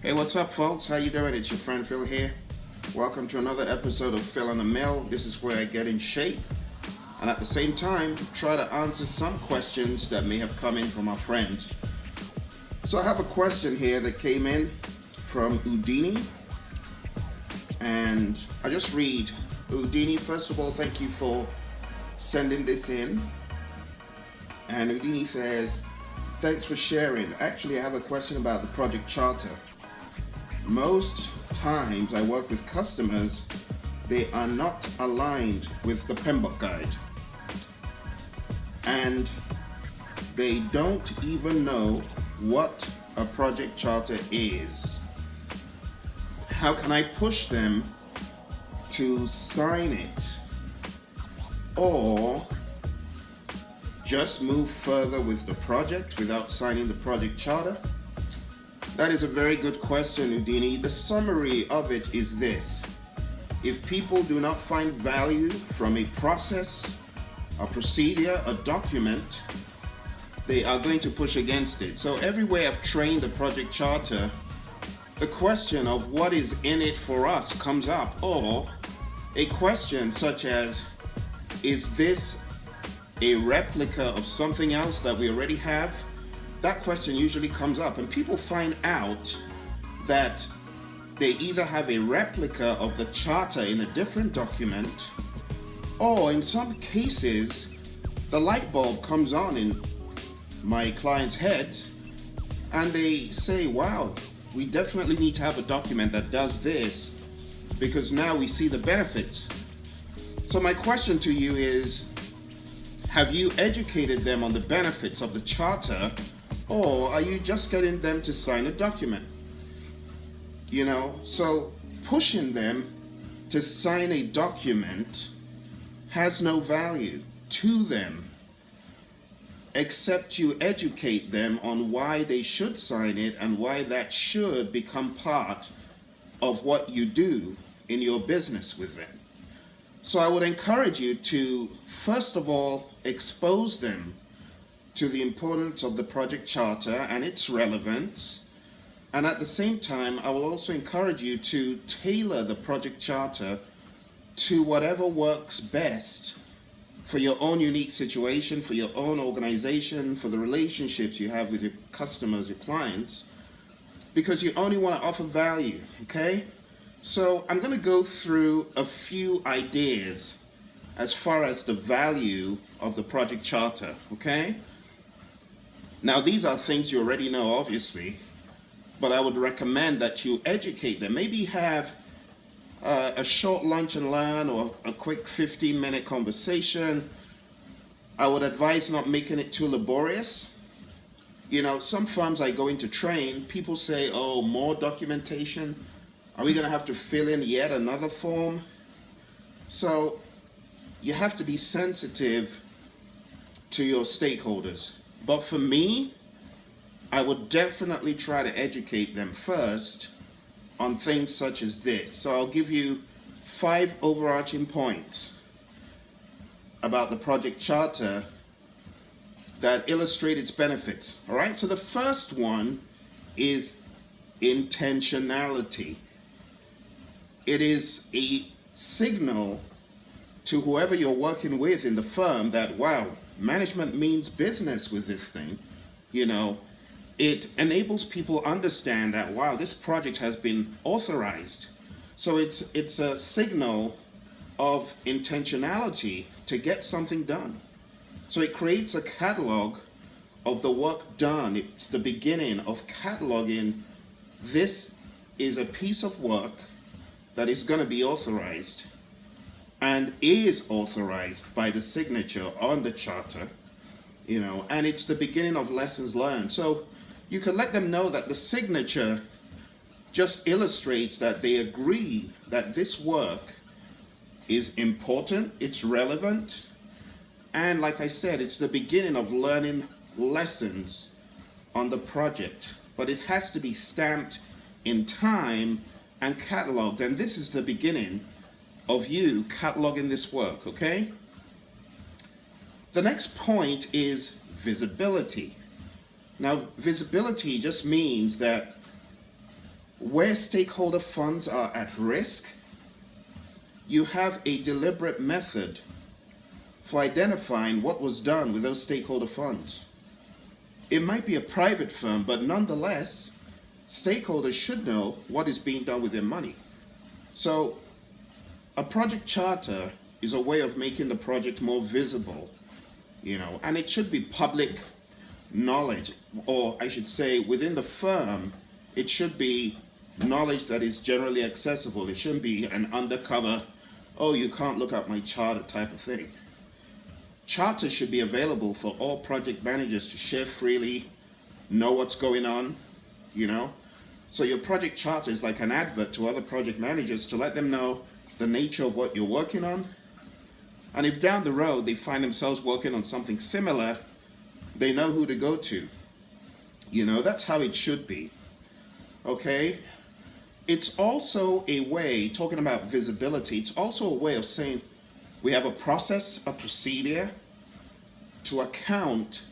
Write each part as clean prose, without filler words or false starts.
Hey, what's up, folks? How you doing? It's your friend Phil here. Welcome to another episode of Phil on the Mill. This is where I get in shape and at the same time try to answer some questions that may have come in from our friends. So I have a question here that came in from Oudini, and I just read. Oudini, first of all, thank you for sending this in. And Oudini says, thanks for sharing. Actually, I have a question about the project charter. Most times I work with customers, they are not aligned with the PMBok guide. And they don't even know what a project charter is. How can I push them to sign it? Or just move further with the project without signing the project charter? That is a very good question, Oudini. The summary of it is this. If people do not find value from a process, a procedure, a document, they are going to push against it. So every way I've trained the project charter, the question of what is in it for us comes up, or a question such as, is this a replica of something else that we already have? That question usually comes up, and people find out that they either have a replica of the charter in a different document, or in some cases, the light bulb comes on in my client's head, and they say, wow, we definitely need to have a document that does this, because now we see the benefits. So my question to you is, have you educated them on the benefits of the charter, or are you just getting them to sign a document? So pushing them to sign a document has no value to them, except you educate them on why they should sign it and why that should become part of what you do in your business with them. So I would encourage you to, first of all, expose them to the importance of the project charter and its relevance. And at the same time, I will also encourage you to tailor the project charter to whatever works best for your own unique situation, for your own organization, for the relationships you have with your customers, your clients, because you only want to offer value, okay? So I'm going to go through a few ideas as far as the value of the project charter, okay? Now, these are things you already know, obviously, but I would recommend that you educate them. Maybe have a short lunch and learn, or a quick 15-minute conversation. I would advise not making it too laborious. Some firms I go into train, people say, oh, more documentation. Are we going to have to fill in yet another form? So you have to be sensitive to your stakeholders. But for me, I would definitely try to educate them first on things such as this. So I'll give you 5 overarching points about the project charter that illustrate its benefits. All right, so the first one is intentionality. It is a signal to whoever you're working with in the firm that, wow, management means business with this thing. It enables people to understand that, wow, this project has been authorized. So it's a signal of intentionality to get something done. So it creates a catalog of the work done. It's the beginning of cataloging. This is a piece of work that is going to be authorized and is authorized by the signature on the charter, and it's the beginning of lessons learned. So you can let them know that the signature just illustrates that they agree that this work is important, it's relevant, and like I said, it's the beginning of learning lessons on the project. But it has to be stamped in time and cataloged, and this is the beginning of you cataloging this work, okay? The next point is visibility. Now, visibility just means that Where stakeholder funds are at risk, you have a deliberate method for identifying what was done with those stakeholder funds. It might be a private firm, but nonetheless, stakeholders should know what is being done with their money. So a project charter is a way of making the project more visible, and it should be public knowledge, or I should say within the firm, it should be knowledge that is generally accessible. It shouldn't be an undercover, oh, you can't look up my charter type of thing. Charters should be available for all project managers to share freely, know what's going on, So your project charter is like an advert to other project managers to let them know the nature of what you're working on. And if down the road they find themselves working on something similar, they know who to go to. That's how it should be. Okay? It's also a way, talking about visibility, it's also a way of saying we have a process, a procedure to account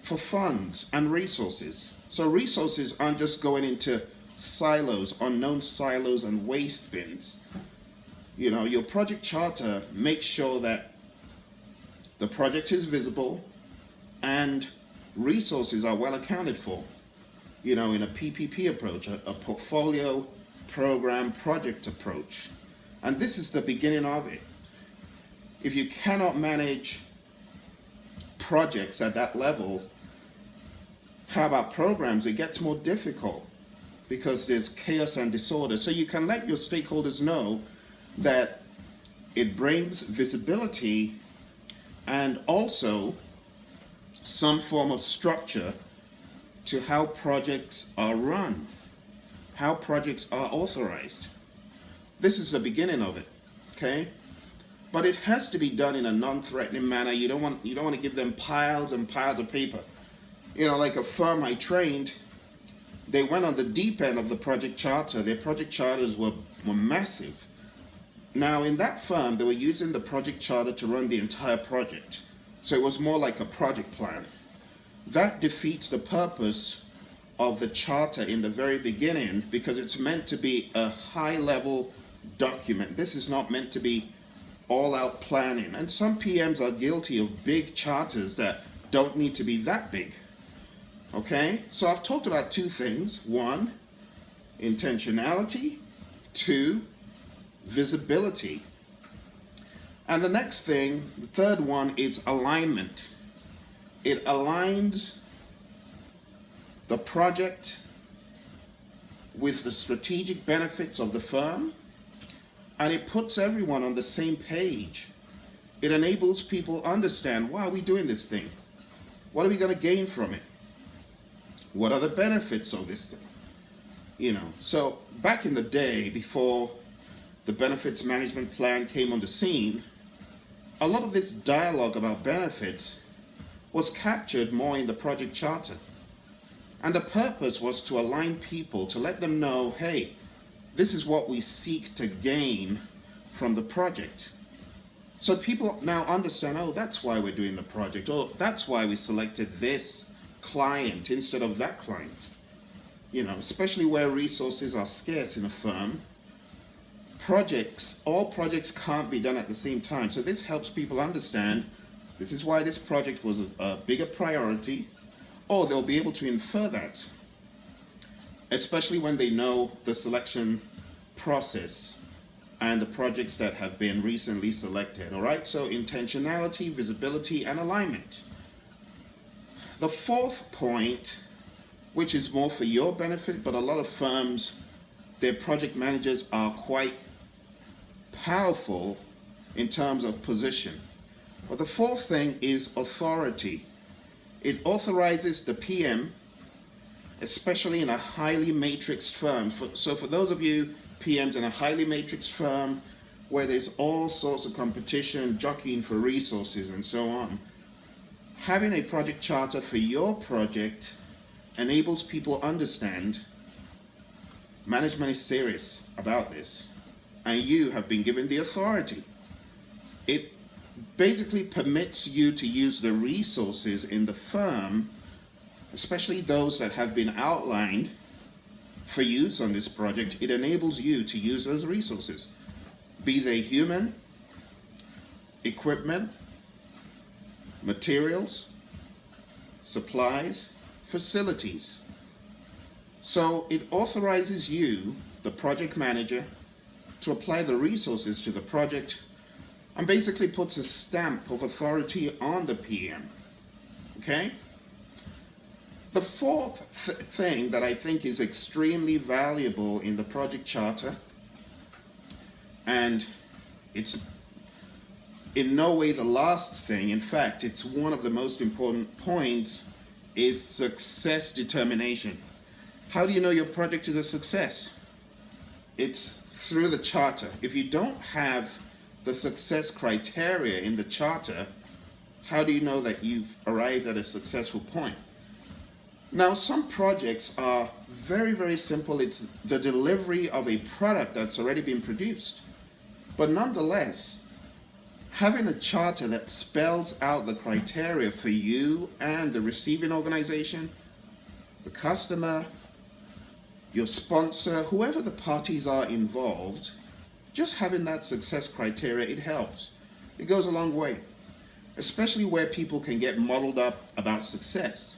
for funds and resources. So resources aren't just going into silos, unknown silos and waste bins. Your project charter makes sure that the project is visible and resources are well accounted for. In a PPP approach, a portfolio program project approach. And this is the beginning of it. If you cannot manage projects at that level, how about programs? It gets more difficult because there's chaos and disorder. So you can let your stakeholders know that it brings visibility and also some form of structure to how projects are run, how projects are authorized. This is the beginning of it, okay? But it has to be done in a non-threatening manner. You don't want to give them piles and piles of paper. Like a firm I trained, they went on the deep end of the project charter. Their project charters were massive. Now in that firm, they were using the project charter to run the entire project. So it was more like a project plan. That defeats the purpose of the charter in the very beginning because it's meant to be a high-level document. This is not meant to be all-out planning. And some PMs are guilty of big charters that don't need to be that big. Okay? So I've talked about two things. One, intentionality. Two, visibility. And the next thing, the third one, is alignment. It aligns the project with the strategic benefits of the firm, and it puts everyone on the same page. It enables people to understand, why are we doing this thing? What are we going to gain from it? What are the benefits of this thing? So back in the day, before the benefits management plan came on the scene, a lot of this dialogue about benefits was captured more in the project charter. And the purpose was to align people, to let them know, hey, this is what we seek to gain from the project. So people now understand, oh, that's why we're doing the project, or that's why we selected this client instead of that client. Especially where resources are scarce in a firm. All projects can't be done at the same time. So this helps people understand this is why this project was a bigger priority, or they'll be able to infer that, especially when they know the selection process and the projects that have been recently selected. All right, so intentionality, visibility, and alignment. The fourth point, which is more for your benefit, but a lot of firms, their project managers are quite powerful in terms of position. But the fourth thing is authority. It authorizes the PM, especially in a highly matrixed firm. So for those of you PMs in a highly matrixed firm where there's all sorts of competition, jockeying for resources and so on, having a project charter for your project enables people to understand management is serious about this and you have been given the authority. It basically permits you to use the resources in the firm, especially those that have been outlined for use on this project, it enables you to use those resources, be they human, equipment, materials, supplies, facilities. So it authorizes you, the project manager, to apply the resources to the project and basically puts a stamp of authority on the PM. Okay? The fourth thing that I think is extremely valuable in the project charter, and it's in no way the last thing, in fact, it's one of the most important points, is success determination. How do you know your project is a success? It's through the charter. If you don't have the success criteria in the charter, how do you know that you've arrived at a successful point? Now, some projects are very, very simple. It's the delivery of a product that's already been produced. But nonetheless, having a charter that spells out the criteria for you and the receiving organization, the customer, your sponsor, whoever the parties are involved, just having that success criteria, it helps. It goes a long way, especially where people can get muddled up about success.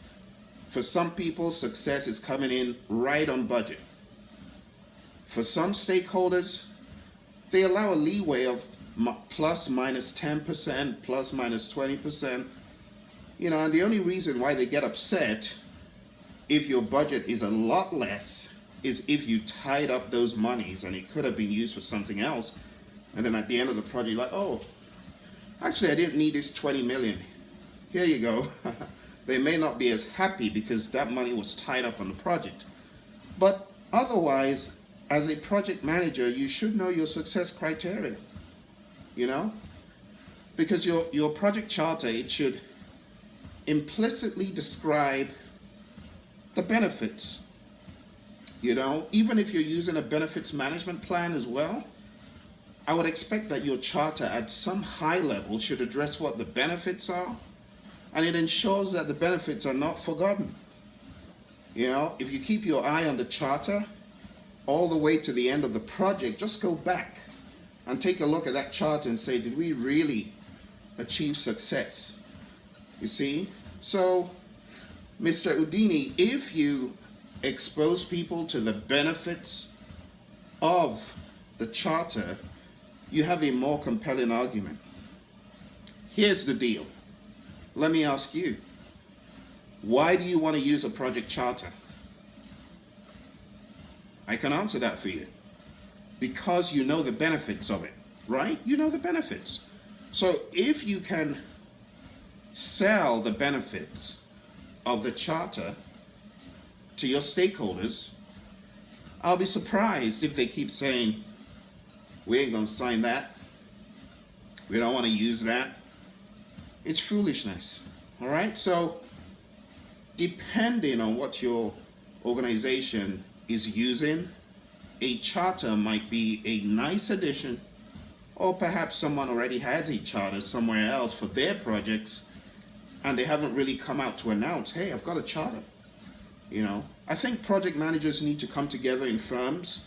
For some people, success is coming in right on budget. For some stakeholders, they allow a leeway of plus minus 10%, plus minus 20%. And the only reason why they get upset if your budget is a lot less is if you tied up those monies and it could have been used for something else. And then at the end of the project, you're like, oh, actually I didn't need this 20 million. Here you go. They may not be as happy because that money was tied up on the project. But otherwise, as a project manager, you should know your success criteria, because your project charter, it should implicitly describe the benefits, even if you're using a benefits management plan as well. I would expect that your charter at some high level should address what the benefits are, and it ensures that the benefits are not forgotten. If you keep your eye on the charter all the way to the end of the project, just go back and take a look at that charter and say, did we really achieve success? You see? So, Mr. Oudini, if you expose people to the benefits of the charter, you have a more compelling argument. Here's the deal. Let me ask you, why do you want to use a project charter? I can answer that for you. Because you know the benefits of it, right? You know the benefits. So if you can sell the benefits of the charter to your stakeholders, I'll be surprised if they keep saying, we ain't gonna sign that. We don't want to use that. It's foolishness, all right? So depending on what your organization is using, a charter might be a nice addition, or perhaps someone already has a charter somewhere else for their projects and they haven't really come out to announce, hey, I've got a charter. I think project managers need to come together in firms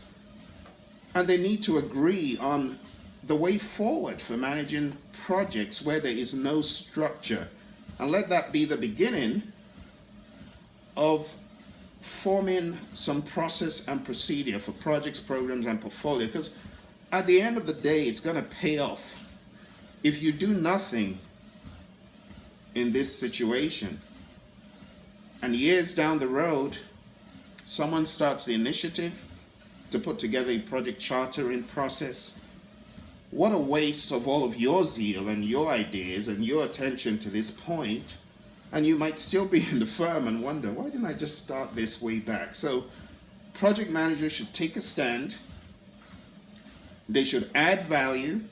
and they need to agree on the way forward for managing projects where there is no structure, and let that be the beginning of forming some process and procedure for projects, programs, and portfolio, because at the end of the day, it's going to pay off. If you do nothing in this situation, and years down the road, someone starts the initiative to put together a project chartering process, what a waste of all of your zeal and your ideas and your attention to this point. And you might still be in the firm and wonder, why didn't I just start this way back? So project managers should take a stand. They should add value.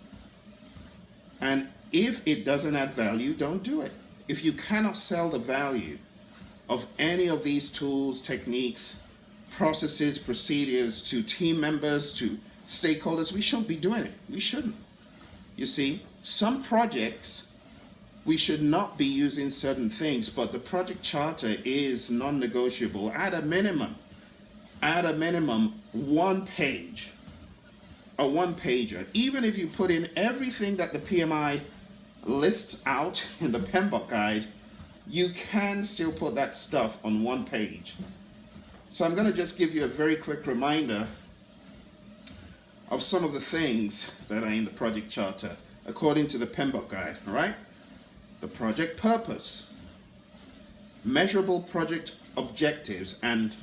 And if it doesn't add value, don't do it. If you cannot sell the value of any of these tools, techniques, processes, procedures to team members, to stakeholders, we shouldn't be doing it. We shouldn't. You see, some projects we should not be using certain things, but the project charter is non-negotiable at a minimum. at a minimum, one page, a one-pager. Even if you put in everything that the PMI lists out in the PMBOK guide, you can still put that stuff on one page. So I'm going to just give you a very quick reminder of some of the things that are in the project charter according to the PMBOK guide, all right? The project purpose, measurable project objectives and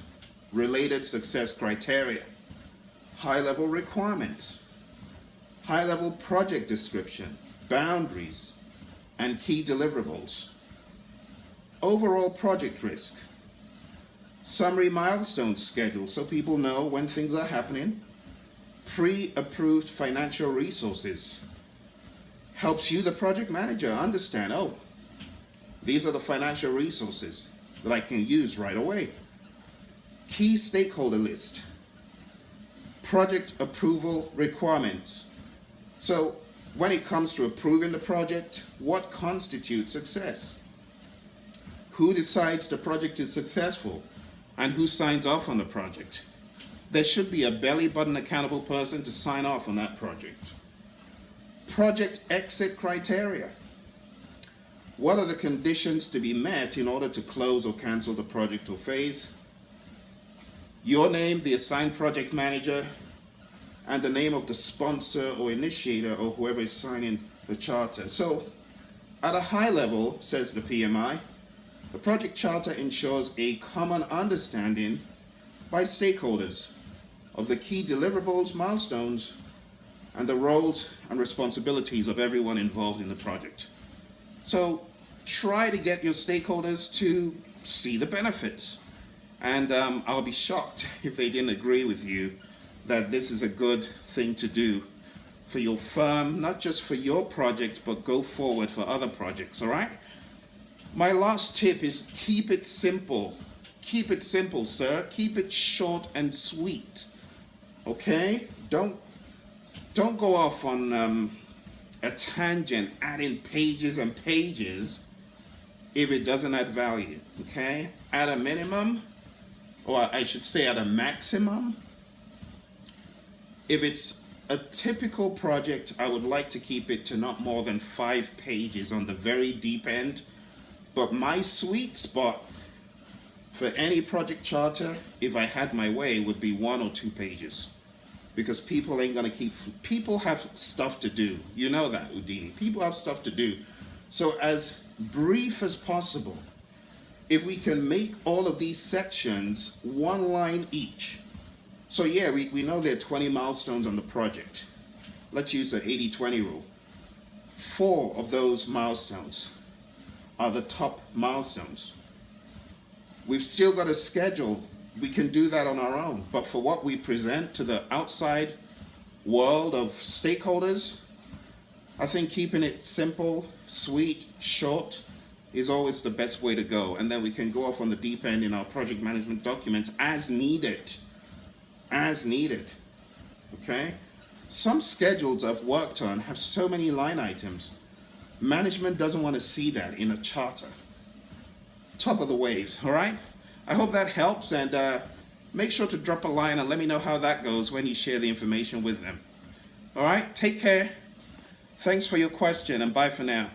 related success criteria, high-level requirements, high-level project description, boundaries, and key deliverables, overall project risk, summary milestone schedule so people know when things are happening, pre-approved financial resources, helps you, the project manager, understand, oh, these are the financial resources that I can use right away. Key stakeholder list, project approval requirements. So when it comes to approving the project, what constitutes success? Who decides the project is successful and who signs off on the project? There should be a belly button accountable person to sign off on that project. Project exit criteria. What are the conditions to be met in order to close or cancel the project or phase? Your name, the assigned project manager, and the name of the sponsor or initiator or whoever is signing the charter. So, at a high level, says the PMI, the project charter ensures a common understanding by stakeholders of the key deliverables, milestones, and the roles and responsibilities of everyone involved in the project. So, try to get your stakeholders to see the benefits. And I'll be shocked if they didn't agree with you that this is a good thing to do for your firm, not just for your project, but go forward for other projects, all right? My last tip is keep it simple. Keep it simple, sir. Keep it short and sweet, okay? Don't go off on a tangent, adding pages and pages if it doesn't add value, okay? At a minimum, or I should say at a maximum, if it's a typical project, I would like to keep it to not more than 5 pages on the very deep end. But my sweet spot for any project charter, if I had my way, would be 1 or 2 pages. Because people ain't gonna people have stuff to do. You know that, Oudini. People have stuff to do. So as brief as possible, if we can make all of these sections 1 line each. So yeah, we know there are 20 milestones on the project. Let's use the 80-20 rule. 4 of those milestones are the top milestones. We've still got a schedule. We can do that on our own. But for what we present to the outside world of stakeholders, I think keeping it simple, sweet, short is always the best way to go. And then we can go off on the deep end in our project management documents as needed. As needed. Okay? Some schedules I've worked on have so many line items. Management doesn't want to see that in a charter. Top of the waves, all right? I hope that helps, and make sure to drop a line and let me know how that goes when you share the information with them. All right? Take care. Thanks for your question, and bye for now.